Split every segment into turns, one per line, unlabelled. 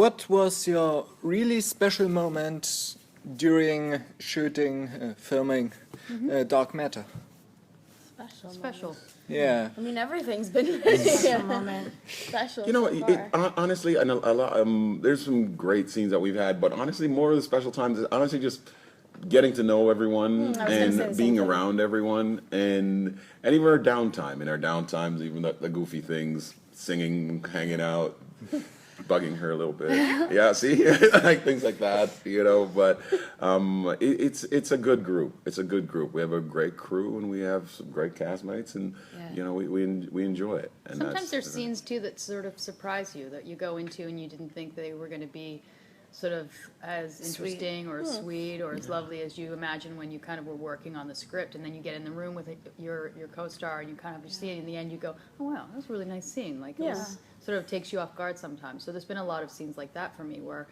what was your really special moment during shooting, filming Dark Matter?
Special.
Yeah.
I mean, everything's been
Special moment.
special.
You know,
so far.
honestly, and a lot, there's some great scenes that we've had, but honestly, more of the special times is honestly just getting to know everyone
I was gonna say
and
the
being
same thing.
around everyone, and even our downtime. In our downtimes, even the goofy things, singing, hanging out, bugging her a little bit. Yeah, see, like things like that, you know. But it's a good group. It's a good group. We have a great crew, and we have some great castmates, and you know, we enjoy it. And
Sometimes there's scenes too that sort of surprise you, that you go into and you didn't think they were going to be sort of as interesting or as sweet or as lovely as you imagine when you kind of were working on the script, and then you get in the room with your co-star and you kind of see it in the end, you go, oh wow, that was a really nice scene. Like it was, sort of takes you off guard sometimes. So there's been a lot of scenes like that for me where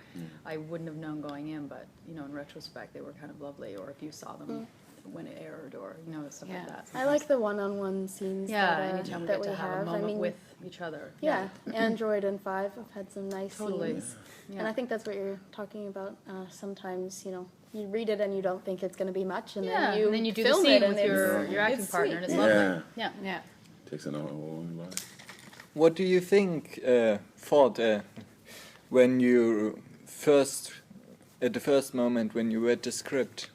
I wouldn't have known going in, but you know, in retrospect they were kind of lovely, or if you saw them when it aired, or you know, stuff like that.
I like the one-on-one scenes
anytime we
that
get to have a
I
moment
mean,
with each other.
yeah, Android and 5 have had some nice
Totally.
scenes.
Yeah.
And I think that's what you're talking about. Sometimes, you know, you read it and you don't think it's going to be much, and
Yeah,
then you
and then you do the
film
scene
it
with
and
your acting
it's
partner, and it's
sweet.
lovely. Yeah.
takes an whole lot.
What do you think, Ford, when you at the first moment when you read the script?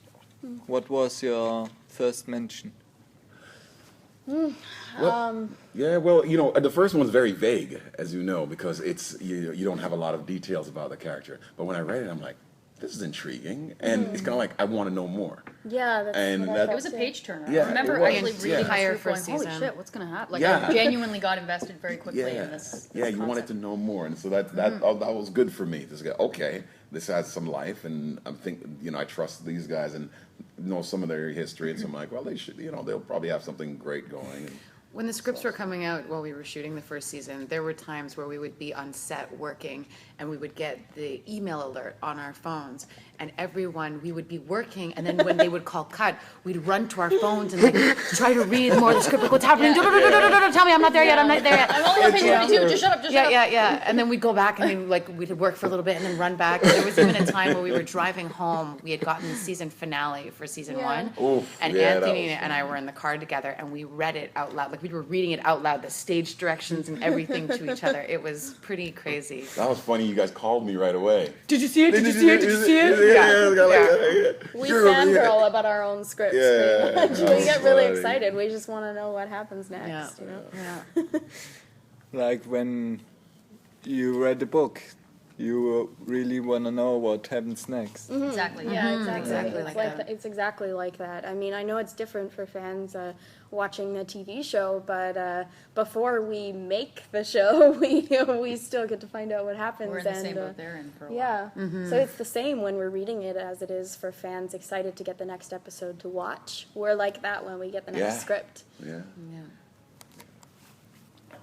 What was your first mention?
Well, yeah, well, you know, the first one's very vague, as you know, because it's you don't have a lot of details about the character. But when I read it, I'm like, this is intriguing, and it's kind of like I want to know more.
Yeah, that's
And
what I
that-
felt
It was a
too.
page turner.
Yeah,
I remember
it was.
actually
Yeah.
reading the
Entire
script going,
first
holy
season.
shit, what's going to happen? Like,
Yeah.
I genuinely got invested very quickly in
Yeah,
this
yeah, you wanted
concept.
to know more, and so that was good for me. To say, okay, this has some life, and I'm thinking, you know, I trust these guys and know some of their history, and so I'm like, well, they should, you know, they'll probably have something great going. And,
When the scripts were coming out while we were shooting the first season, there were times where we would be on set working and we would get the email alert on our phones, and we would be working, and then when they would call cut, we'd run to our phones and like try to read more of the script, like what's happening, tell me I'm not there yet, I'm not there yet.
I'm only on page 22, just shut up, just shut up.
Yeah. And then we'd go back and we'd work for a little bit and then run back. And there was even a time where we were driving home. We had gotten the season finale for season 1.
Oof,
And
yeah, that
Anthony
was
and I were in the car together and we read it out loud. Like we were reading it out loud, the stage directions and everything to each other. It was pretty crazy.
that was funny. You guys called me right away.
Did you see it? Did you see it? Did you see it?
We fangirl about our own scripts.
Yeah,
pretty much. We
that's
get really
funny.
excited. We just want to know what happens next. You know?
Like when you read the book, you really want to know what happens next.
Exactly,
Yeah, exactly.
Exactly
It's
like that.
It's exactly like that. I mean, I know it's different for fans watching the TV show, but before we make the show, we still get to find out what happens.
We're in the same boat they're in for a while.
Yeah. So it's the same when we're reading it as it is for fans excited to get the next episode to watch. We're like that when we get the next
Yeah.
script.
Yeah.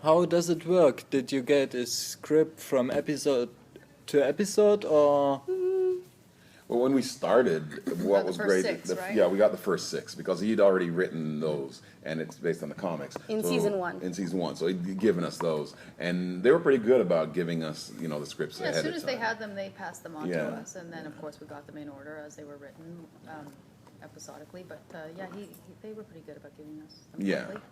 How does it work? Did you get a script from episode to episode, or
Well, when we started, what
the
was
first
great,
6, right?
yeah, we got the first 6 because he'd already written those, and it's based on the comics.
In
So-
season 1.
In season 1, so he'd given us those, and they were pretty good about giving us, you know, the scripts
Yeah,
ahead
as soon
of
as
time.
they had them, they passed them on to
Yeah.
us, and then of course we got them in order as they were written episodically. But they were pretty good about giving us them
Yeah.
quickly.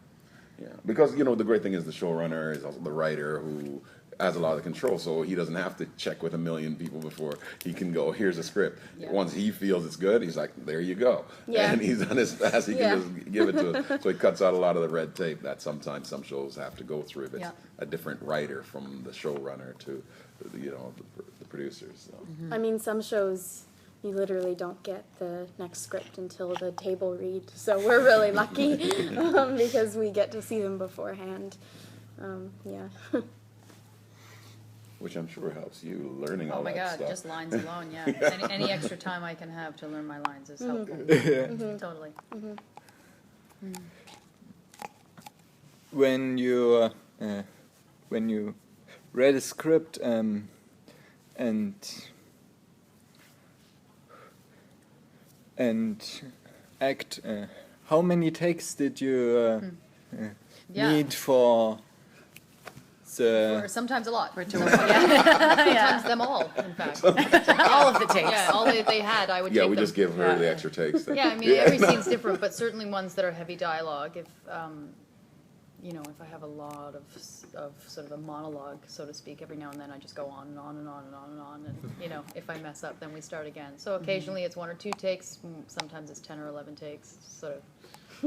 Yeah, because you know the great thing is the showrunner is also the writer who has a lot of control, so he doesn't have to check with a million people before he can go, here's a script.
Yeah.
Once he feels it's good, he's like, there you go.
Yeah.
And he's done as fast, he
Yeah.
can just give it to us. So he cuts out a lot of the red tape that sometimes some shows have to go through if it's
Yeah.
a different writer from the showrunner to, you know, the producers. So.
I mean, some shows you literally don't get the next script until the table read, so we're really lucky because we get to see them beforehand. Yeah.
Which I'm sure helps you learning all
Oh my
that
God,
stuff.
just lines alone, yeah. Any extra time I can have to learn my lines is helpful. Totally.
when you read a script and act, how many takes did you
Yeah.
need for the
Or sometimes a lot.
For it to work. Yeah.
Sometimes them all, in fact.
All of the takes.
Yeah, all they had, I would
Yeah,
take
we
them.
just give her the extra takes. Then.
Yeah, I mean, every scene's different, but certainly ones that are heavy dialogue. If you know, if I have a lot of sort of a monologue, so to speak, every now and then I just go on and on and on and on and on, and you know, if I mess up, then we start again. So occasionally it's 1 or 2 takes. Sometimes it's 10 or 11 takes. Sort of.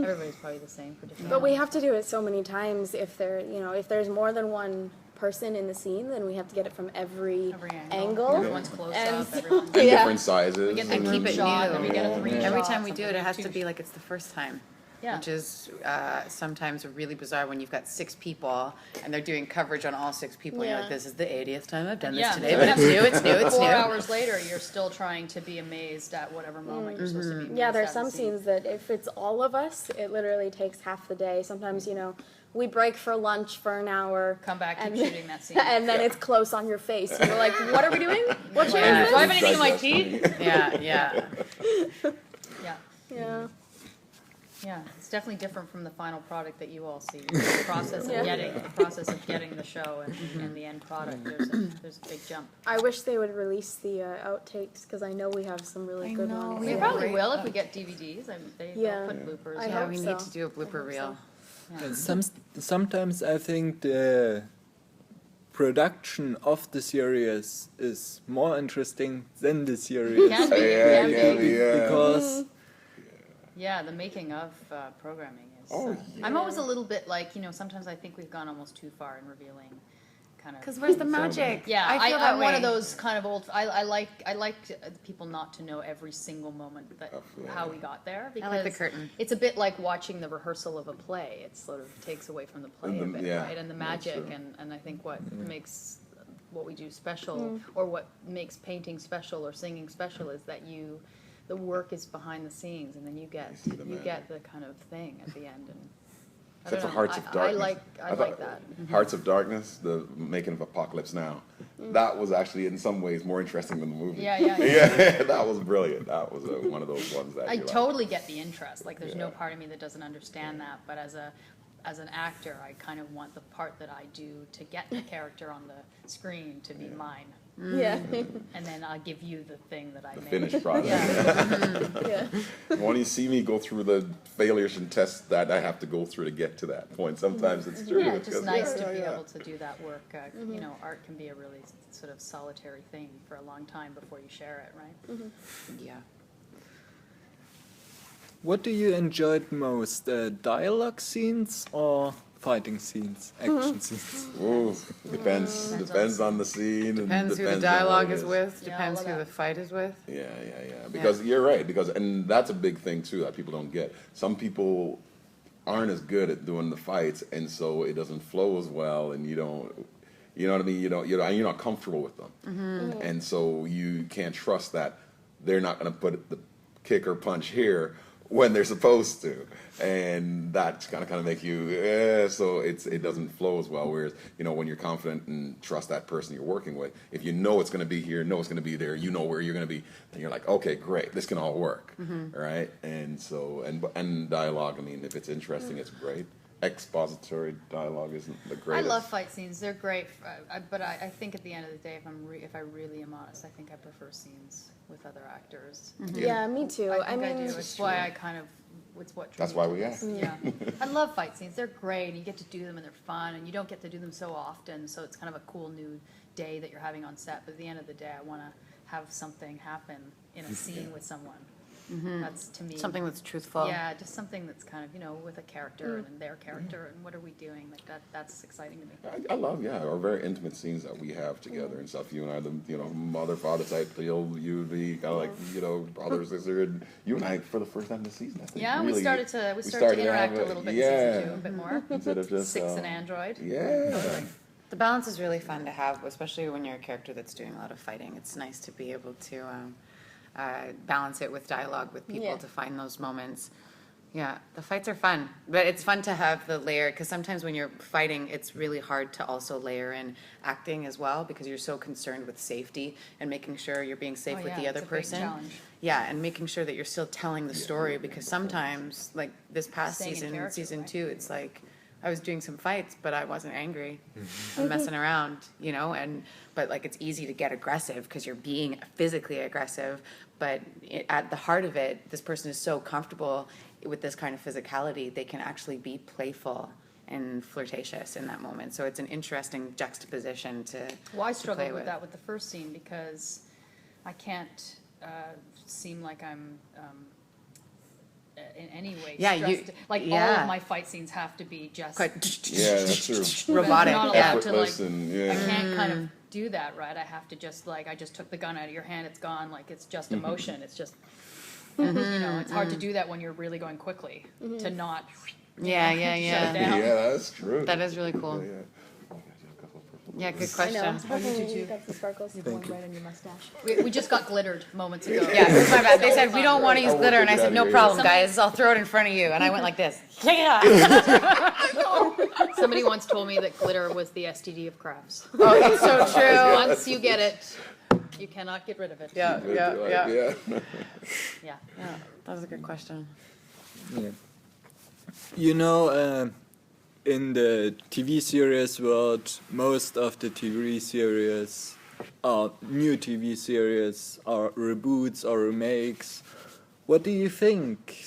Everybody's probably the same for different.
But we have to do it so many times. If if there's more than one person in the scene, then we have to get it from every angle.
Everyone's close
And
up.
so-
Everyone's
And
Yeah.
different sizes.
We get the
And keep it
shot,
new.
and we get a 3
Every
shot,
time we do it, it has to
sometimes
be
two
like it's the first time.
Yeah.
Which is sometimes really bizarre when you've got 6 people and they're doing coverage on all 6 people. And you're
Yeah.
like, this is the 80th time I've done this
Yeah.
today, but it's new, it's new, it's
4
new.
hours later, you're still trying to be amazed at whatever moment you're supposed to be amazed
Yeah, there's
at
some
in the scene.
scenes that if it's all of us, it literally takes half the day. Sometimes, we break for lunch for an hour.
Come back, keep
and
shooting that scene.
And then it's close on your face. And you're like, what are we doing? What show
Yeah.
is
Do I have
this?
anything in my
That's
teeth?
funny.
Yeah, yeah.
Yeah.
Yeah.
Yeah, it's definitely different from the final product that you all see. The process of
Yeah.
getting the show and the end product. There's a big jump.
I wish they would release the outtakes because I know we have some really
I
good
know.
ones.
We
Yeah.
probably
Great.
will if we get DVDs.
Yeah.
They'll put bloopers.
I
Yeah,
hope
we
so.
need to do a blooper reel.
And sometimes I think the production of the series is more interesting than the series.
Can be,
Yeah,
can be.
Because
Yeah, the making of programming is.
Oh,
I'm always a little bit like, sometimes I think we've gone almost too far in revealing kind of.
Because where's the magic?
Yeah,
I feel that
I'm one of
way.
those kind of old. I like people not to know every single moment that how we got there. Because
I like the curtain.
It's a bit like watching the rehearsal of a play. It sort of takes away from the play a bit,
yeah,
right? And the
that's
magic,
true.
and I think what makes what we do special, or what makes painting special or singing special, is that the work is behind the scenes, and then you get the kind of thing at the end. And I
Except for
don't know,
Hearts of Darkness.
I
thought
like that.
Hearts of Darkness, the making of Apocalypse Now, that was actually in some ways more interesting than the movie.
Yeah.
Yeah, that was brilliant. That was one of those ones that
I
you're like,
totally get the interest. Like, there's no
Yeah.
part of me that doesn't understand that. But as an actor, I kind of want the part that I do to get the character on the screen to be mine,
Yeah.
and then I'll give you the thing that I
the
made.
finished product.
Yeah.
Yeah.
When you see me go through the failures and tests that I have to go through to get to that point, sometimes it's true.
Yeah, it's just
because-
nice to be
yeah.
able to do that work. Art can be a really sort of solitary thing for a long time before you share it, right?
Yeah.
what do you enjoy most, dialogue scenes or fighting scenes, action scenes?
Ooh, depends on the scene. and
Depends who the
on what
dialogue
it
is with,
Yeah,
depends
all
who
of
the
that.
fight is with.
Yeah. Because you're right. And that's a big thing too that people don't get. Some people aren't as good at doing the fights, and so it doesn't flow as well, and you don't. You know what I mean? You're not comfortable with them, and so you can't trust that they're not going to put the kick or punch here when they're supposed to, and that's kind of make you so it doesn't flow as well. Whereas when you're confident and trust that person you're working with, if you know it's going to be here, know it's going to be there, you know where you're going to be, then you're like, okay, great, this can all work, right? And so and dialogue. I mean, if it's interesting, it's great. Expository dialogue isn't the
I
greatest.
love fight scenes. They're great, but I think at the end of the day, if I really am honest, I think I prefer scenes with other actors.
Yeah, me too.
I think I
mean,
do. It's why I kind of. It's what. drew
That's
me
why
to
we
this.
asked.
Yeah, I love fight scenes. They're great, and you get to do them, and they're fun, and you don't get to do them so often. So it's kind of a cool new day that you're having on set. But at the end of the day, I want to have something happen in a scene with someone. That's to me
Something that's truthful.
Yeah, just something that's kind of with a character and their character, and what are we doing? Like that's exciting to me.
I love, our very intimate scenes that we have together and stuff. You and I, the mother father type deal. You the kind of like brother sister, and you and I for the first time this season. I think
Yeah,
really,
we started to
have
interact a little bit in season 2, a bit more.
instead of just
Six and Android.
Yeah,
The balance is really fun to have, especially when you're a character that's doing a lot of fighting. It's nice to be able to balance it with dialogue with people
Yeah.
to find those moments. Yeah, the fights are fun, but it's fun to have the layer, because sometimes when you're fighting, it's really hard to also layer in acting as well, because you're so concerned with safety and making sure you're being safe
Oh,
with
yeah,
the other
it's a big
person.
challenge.
Yeah, and making sure that you're still telling the story, because sometimes, like this past
Staying in
season,
character,
season
right?
2, it's like I was doing some fights, but I wasn't angry. I'm messing around, you know, but like it's easy to get aggressive because you're being physically aggressive, but at the heart of it, this person is so comfortable with this kind of physicality, they can actually be playful and flirtatious in that moment. So it's an interesting juxtaposition to
Well, I
to
struggled
play
with that with the first scene because I can't seem like I'm in any way stressed. Like all of my fight scenes have to be just
Yeah, that's true.
robotic.
I'm not
Yeah.
allowed to like.
Effortless and, yeah.
I can't kind of do that, right? I have to just like I just took the gun out of your hand. It's gone. Like it's just emotion. It's just you know. It's hard to do that when you're really going quickly to not.
Yeah,
shut it
yeah.
down.
Yeah, that's true.
That is really cool.
Yeah.
Yeah, good
I know.
question.
You got the sparkles.
Thank you.
Right on your mustache. We just got glittered moments ago.
Yeah, it was my bad. They said we don't want to use
I
glitter, and I
won't
said
take it
no
out of
problem,
here.
guys. I'll throw it in front of you, and I went like this. Yeah.
Somebody once told me that glitter was the STD of crafts.
Oh, it's so true.
Once you get it, you cannot get rid of it.
Yeah, yeah, yeah.
Yeah.
Yeah.
Yeah, that was a good question.
Yeah. You know, in the TV series world, most of the TV series are new TV series, are reboots or remakes. What do you think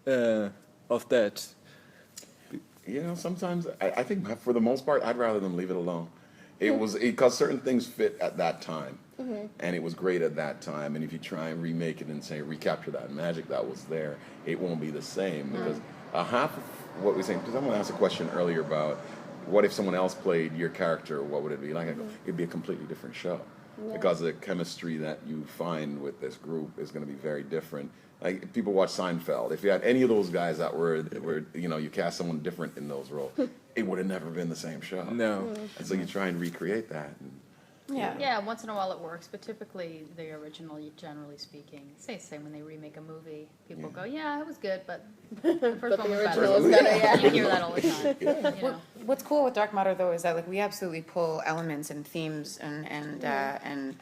of that?
You know, sometimes I think for the most part, I'd rather them leave it alone. It was because certain things fit at that time, and it was great at that time. And if you try and remake it and say recapture that magic that was there, it won't be the same because half of what we're saying. Because someone asked a question earlier about what if someone else played your character? What would it be like? It'd be a completely different show because the chemistry that you find with this group is going to be very different. Like people watch Seinfeld. If you had any of those guys that were you know, you cast someone different in those roles, it would have never been the same show.
No.
And so you try and recreate that. And,
Yeah.
Yeah, once in a while it works, but typically the original, generally speaking, say the same when they remake a movie, people go, yeah, it was good, but the first one was better.
original was better, yeah.
You hear that all the time. You know?
What's cool with Dark Matter though is that like we absolutely pull elements and themes and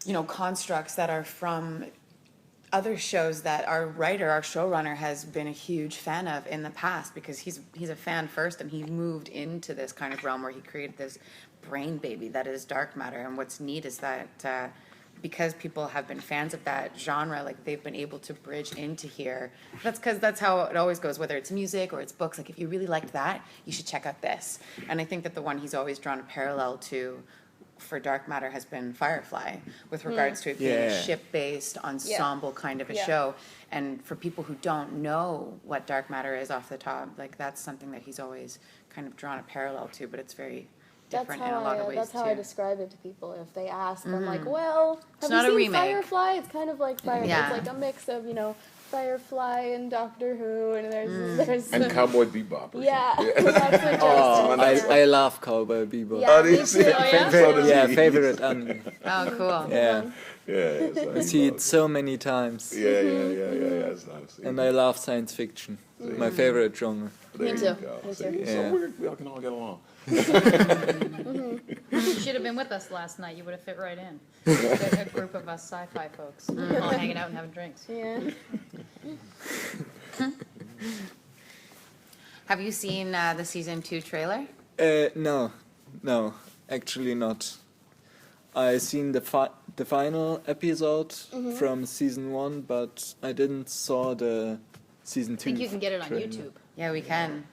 you know constructs that are from other shows that our writer, our showrunner, has been a huge fan of in the past because he's a fan first and he moved into this kind of realm where he created this brain baby that is Dark Matter. And what's neat is that because people have been fans of that genre, like they've been able to bridge into here. That's because that's how it always goes, whether it's music or it's books. Like if you really liked that, you should check out this. And I think that the one he's always drawn a parallel to for Dark Matter has been Firefly with regards to it being a ship-based ensemble kind of a show. And for people who don't know what Dark Matter is off the top, like that's something that he's always kind of drawn a parallel to, but it's very different in a lot of ways
That's how
too.
I describe it to people. If they ask, I'm like, well, have
not a
you seen
remake.
Firefly? It's kind of like Firefly.
Yeah.
It's like a mix of, you know, Firefly and Doctor Who, and there's
and Cowboy Bebop. Or
yeah,
something.
that's what
Oh,
Justin
I love Cowboy Bebop.
Yeah,
Oh, do
me
you see?
too. Oh, yeah?
So does
Yeah,
he.
favorite anime.
Oh, cool.
Yeah,
Yeah.
I see it so many times.
Yeah. It's nice.
And I love science fiction. My favorite genre.
There
Me
you
too.
go.
Me
See,
too.
so
Yeah.
we all can all get along.
You should have been with us last night. You would have fit right in. A group of us sci-fi folks all hanging out and having drinks.
Yeah.
Have you seen the season 2 trailer?
No, actually not. I seen the final episode from season 1, but I didn't saw the season
I
2.
think you can get it on
trailer.
YouTube.
Yeah, we can.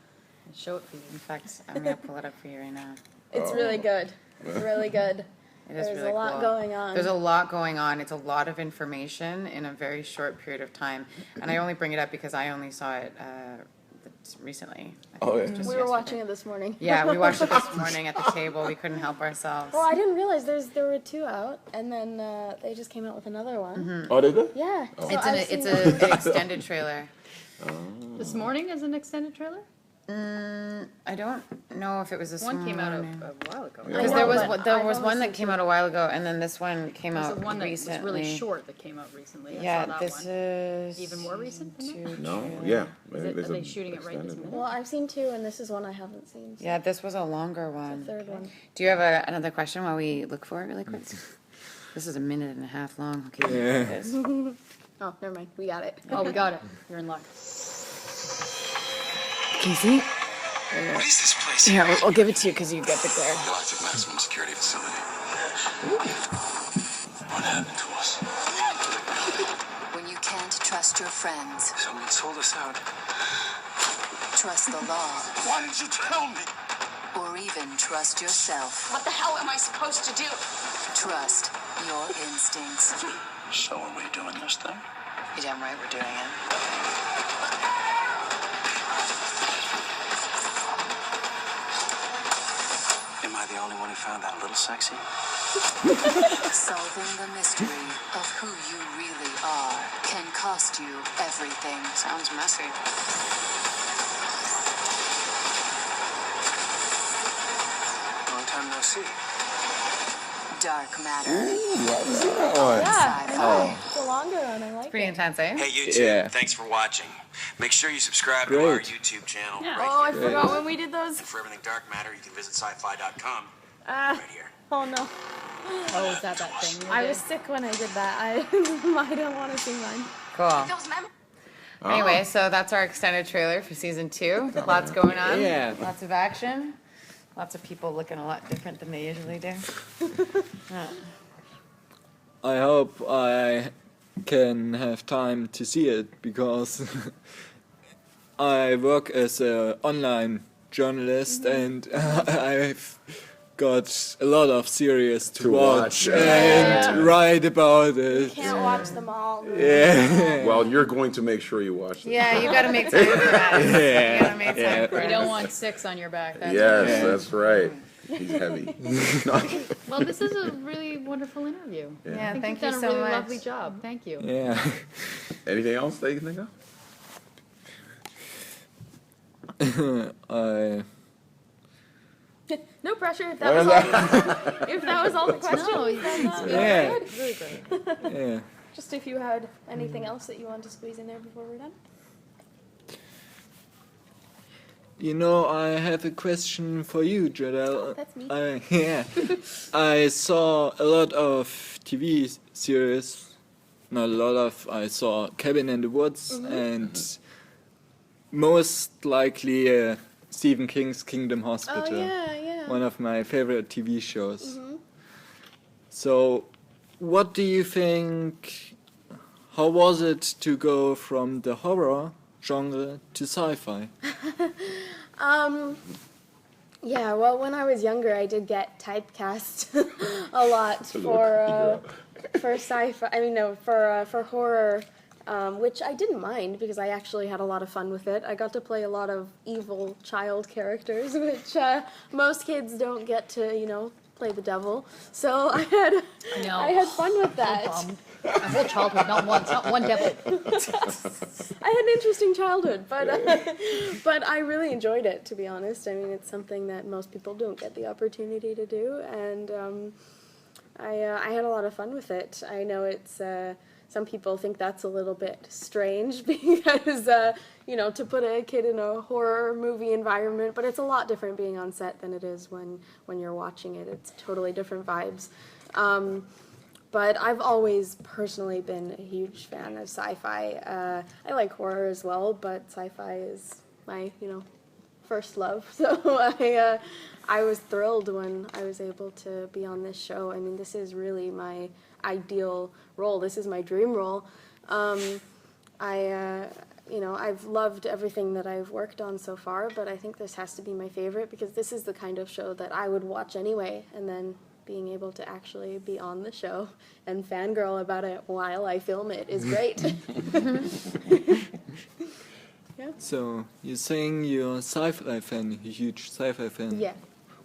I'll show it for you.
In fact, I'm gonna pull it up for you right now.
It's really good. It's really good.
It is
There's
really
a lot
cool.
going on.
There's a lot going on. It's a lot of information in a very short period of time. And I only bring it up because I only saw it recently. I think it was just
We were watching
yesterday.
it this morning.
Yeah, we watched it this morning at the table. We couldn't help ourselves.
Well, I didn't realize there were 2 out, and then they just came out with another one.
Oh, did they?
Yeah. So
It's
I've
it's
seen-
an extended trailer.
This morning is an extended trailer?
I don't know if it was this
One came out a
morning.
while ago.
I
Because
know,
there was
but
there
I've
was
only
one that
seen
came
2.
out a while ago, and then this one came
There's
out
one that
recently.
was really short that came out recently. I
Yeah,
saw that
this
one.
is
Even more recent than that?
No. Yeah.
Are they shooting it right this minute?
Well, I've seen 2, and this is one I haven't seen. So
Yeah, this was a longer
the
one.
third one.
Do you have another question while we look for it really quick? This is a minute and a half long. Okay,
Yeah.
it is.
Oh, never mind. We got it.
Oh, we got it. You're in luck.
Casey?
What is this place?
Here, I'll give it to you because you get the glare.
Galactic Maximum Security Facility. What happened to us?
When you can't trust your friends,
Someone sold us out.
trust the law,
Why didn't you tell me?
or even trust yourself,
What the hell am I supposed to do?
trust your instincts.
So are we doing this thing?
You're damn right we're doing it.
Am I the only one who found that a little sexy?
Solving the mystery of who you really are can cost you everything.
Sounds messy.
Long time no see.
Dark matter.
Yeah,
Sci-fi.
it's a longer one. I like
Pretty
it.
intense, eh?
Hey YouTube,
Yeah.
thanks for watching. Make sure you subscribe to our
Great.
YouTube channel
Yeah.
right
Oh, I
here.
forgot when we did those.
And for everything Dark Matter, you can visit sci-fi.com
Ah,
right here.
oh no.
Oh, is that thing? you
I
did?
was sick when I did that. I don't want to see mine.
Cool.
Those mem-
Anyway, so that's our extended trailer for season 2. Lots going on.
Yeah.
Lots of action. Lots of people looking a lot different than they usually do.
I hope I can have time to see it because I work as an online journalist and I've got a lot of series to watch
watch.
and write about it.
Can't watch them all.
Yeah.
Well, you're going to make sure you watch it.
Yeah, you gotta make time for that. You gotta make time for
You
it.
don't want 6 on your back. That's
Yes,
Yeah.
that's right. He's heavy.
Well, this is a really wonderful interview.
Yeah,
I think
thank
you've
you
done a
so
really
much.
lovely job. Thank you.
Yeah.
Anything else that you can think of?
I
No pressure. If that was all, if that was all the questions,
No,
then,
Yeah.
good.
Really great.
yeah.
Just if you had anything else that you wanted to squeeze in there before we're done.
You know, I have a question for you, Jodelle.
That's me.
Yeah. I saw a lot of TV series. Not a lot of. I saw Cabin in the Woods and most likely Stephen King's Kingdom Hospital.
Oh yeah.
One of my favorite TV shows. So, what do you think? How was it to go from the horror genre to sci-fi?
Yeah, well, when I was younger, I did get typecast a lot for sci-fi. I mean, no, for horror, which I didn't mind because I actually had a lot of fun with it. I got to play a lot of evil child characters, which most kids don't get to, play the devil. So I
know.
had fun with that.
My whole childhood, not one devil.
I had an interesting childhood, but I really enjoyed it, to be honest. I mean, it's something that most people don't get the opportunity to do, and I had a lot of fun with it. I know it's some people think that's a little bit strange because to put a kid in a horror movie environment, but it's a lot different being on set than it is when you're watching it. It's totally different vibes. But I've always personally been a huge fan of sci-fi. I like horror as well, but sci-fi is my, first love. So I was thrilled when I was able to be on this show. I mean, this is really my ideal role. This is my dream role. I've loved everything that I've worked on so far, but I think this has to be my favorite because this is the kind of show that I would watch anyway, and then being able to actually be on the show and fangirl about it while I film it is great. Yeah.
So, you're saying you're a sci-fi fan, a huge sci-fi fan.
Yeah.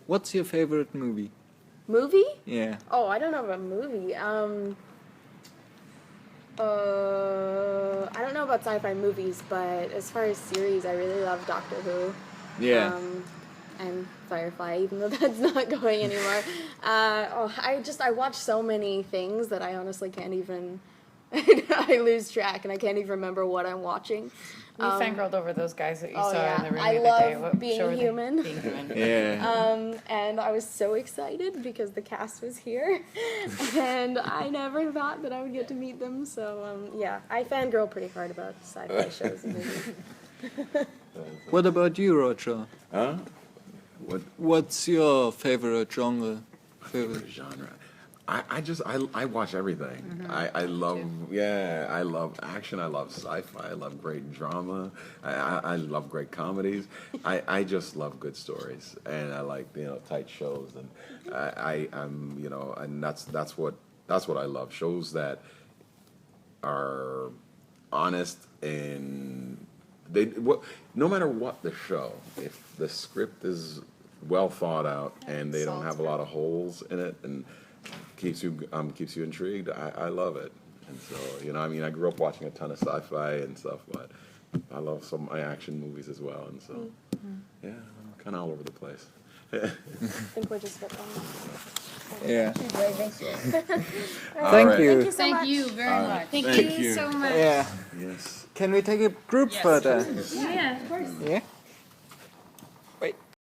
What's your favorite movie?
Movie?
Yeah.
Oh, I don't know about movie. I don't know about sci-fi movies, but as far as series, I really love Doctor Who.
Yeah.
And Firefly, even though that's not going anymore. I watch so many things that I honestly can't even, I lose track and I can't even remember what I'm watching.
We fangirled over those guys that you
Oh,
saw
yeah.
in the room
I
the other day.
love
What
Being
show were they?
Human.
Being Human.
Yeah.
And I was so excited because the cast was here, and I never thought that I would get to meet them. So yeah, I fangirl pretty hard about sci-fi shows and movies.
What about you, Roger?
Huh? What
What's your favorite genre?
favorite genre? I watch everything. I love I love action. I love sci-fi. I love great drama. I love great comedies. I just love good stories, and I like tight shows, and I'm and that's what I love. Shows that are honest and no matter what the show, if the script is well thought out and they don't have a lot of holes in it and keeps you intrigued, I love it. And so I grew up watching a ton of sci-fi and stuff, but I love some of my action movies as well. And so yeah, I'm kind of all over the place.
I think we're just about
Yeah.
Thank you.
Thank you.
Thank you so
Thank
much.
you very much.
Thank you so much.
Yeah.
Yes.
Can we take a group photo?
Yeah, of course.
Yeah.